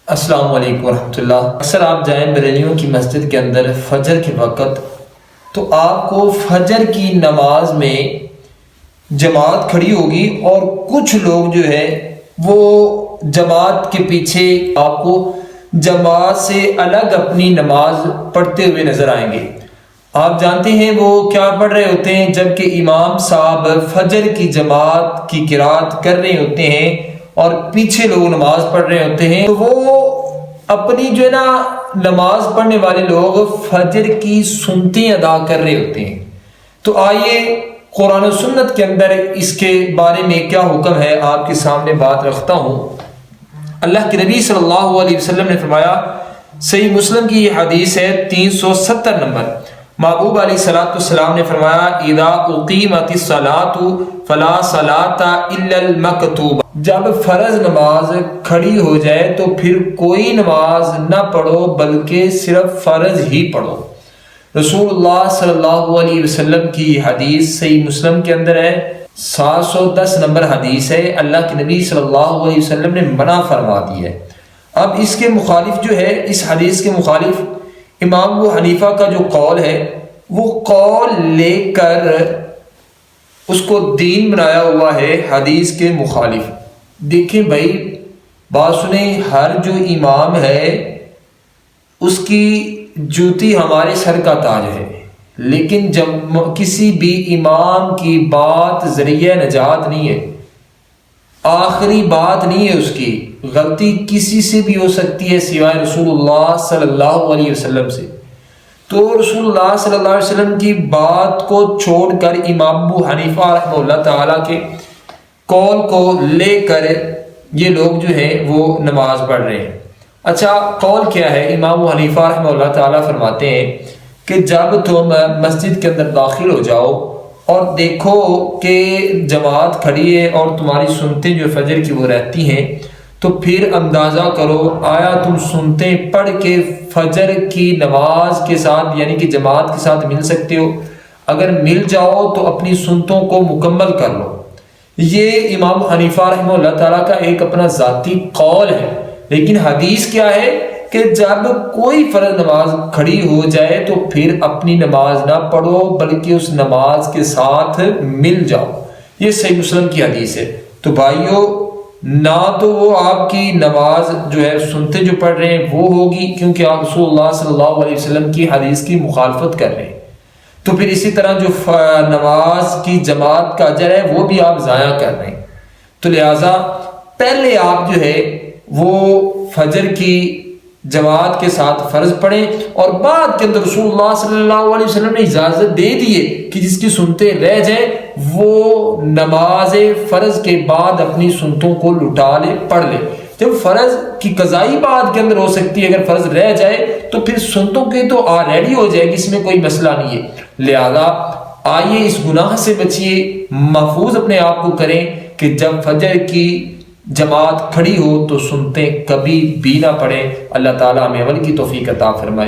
السلام علیکم ورحمۃ اللہ۔ اکثر آپ جائیں بریلیوں کی مسجد کے اندر فجر کے وقت، تو آپ کو فجر کی نماز میں جماعت کھڑی ہوگی اور کچھ لوگ جو ہے وہ جماعت کے پیچھے آپ کو جماعت سے الگ اپنی نماز پڑھتے ہوئے نظر آئیں گے۔ آپ جانتے ہیں وہ کیا پڑھ رہے ہوتے ہیں؟ جب کہ امام صاحب فجر کی جماعت کی قرات کر رہے ہوتے ہیں اور پیچھے لوگ نماز پڑھ رہے ہوتے ہیں، تو وہ اپنی جو ہے نا نماز پڑھنے والے لوگ فجر کی سنتیں ادا کر رہے ہوتے ہیں۔ تو آئیے قرآن و سنت کے اندر اس کے بارے میں کیا حکم ہے آپ کے سامنے بات رکھتا ہوں۔ اللہ کے نبی صلی اللہ علیہ وسلم نے فرمایا، صحیح مسلم کی یہ حدیث ہے 370 نمبر، محبوب علیہ الصلوۃ والسلام نے فرمایا، اذا اقیمت الصلاۃ فلا صلاۃ الا المکتوبہ، جب فرض نماز کھڑی ہو جائے تو پھر کوئی نماز نہ پڑھو بلکہ صرف فرض ہی پڑھو۔ رسول اللہ صلی اللہ علیہ وسلم کی حدیث صحیح مسلم کے اندر ہے، 710 نمبر حدیث ہے۔ اللہ کے نبی صلی اللہ علیہ وسلم نے منع فرما دی ہے۔ اب اس کے مخالف جو ہے، اس حدیث کے مخالف امام ابو حنیفہ کا جو قول ہے، وہ قول لے کر اس کو دین بنایا ہوا ہے حدیث کے مخالف۔ دیکھیں بھائی، بات سنیں، ہر جو امام ہے اس کی جوتی ہمارے سر کا تاج ہے، لیکن جب کسی بھی امام کی بات ذریعہ نجات نہیں ہے، آخری بات نہیں ہے، اس کی غلطی کسی سے بھی ہو سکتی ہے سوائے رسول اللہ صلی اللہ علیہ وسلم سے۔ تو رسول اللہ صلی اللہ علیہ وسلم کی بات کو چھوڑ کر امام ابو حنیفہ رحمہ اللہ تعالیٰ کے قول کو لے کر یہ لوگ جو ہیں وہ نماز پڑھ رہے ہیں۔ اچھا، قول کیا ہے؟ امام ابو حنیفہ رحمہ اللہ تعالیٰ فرماتے ہیں کہ جب تم مسجد کے اندر داخل ہو جاؤ اور دیکھو کہ جماعت کھڑی ہے اور تمہاری سنتیں جو فجر کی وہ رہتی ہیں، تو پھر اندازہ کرو آیا تم سنتیں پڑھ کے فجر کی نماز کے ساتھ یعنی کہ جماعت کے ساتھ مل سکتے ہو؟ اگر مل جاؤ تو اپنی سنتوں کو مکمل کر لو۔ یہ امام حنیفہ رحمہ اللہ تعالیٰ کا ایک اپنا ذاتی قول ہے، لیکن حدیث کیا ہے کہ جب کوئی فرض نماز کھڑی ہو جائے تو پھر اپنی نماز نہ پڑھو بلکہ اس نماز کے ساتھ مل جاؤ۔ یہ صحیح مسلم کی حدیث ہے۔ تو بھائیو، نہ تو وہ آپ کی نماز جو ہے سنتے جو پڑھ رہے ہیں وہ ہوگی، کیونکہ آپ رسول اللہ صلی اللہ علیہ وسلم کی حدیث کی مخالفت کر رہے ہیں، تو پھر اسی طرح جو نماز کی جماعت کا اجر ہے وہ بھی آپ ضائع کر رہے ہیں۔ تو لہٰذا پہلے آپ جو ہے وہ فجر کی جماعت کے ساتھ فرض پڑھیں، اور بعد کے اندر رسول اللہ صلی اللہ علیہ وسلم نے اجازت دے دیے کہ جس کی سنتیں رہ جائیں وہ نماز فرض کے بعد اپنی سنتوں کو لٹا لے، پڑھ لے۔ جب فرض کی قضائی بعد کے اندر ہو سکتی ہے، اگر فرض رہ جائے تو پھر سنتوں کی تو ریڈی ہو جائے گی، اس میں کوئی مسئلہ نہیں ہے۔ لہذا آئیے اس گناہ سے بچیے، محفوظ اپنے آپ کو کریں کہ جب فجر کی جماعت کھڑی ہو تو سنتیں کبھی بھی نہ پڑھیں۔ اللہ تعالیٰ ہمیں عمل کی توفیق عطا فرمائے۔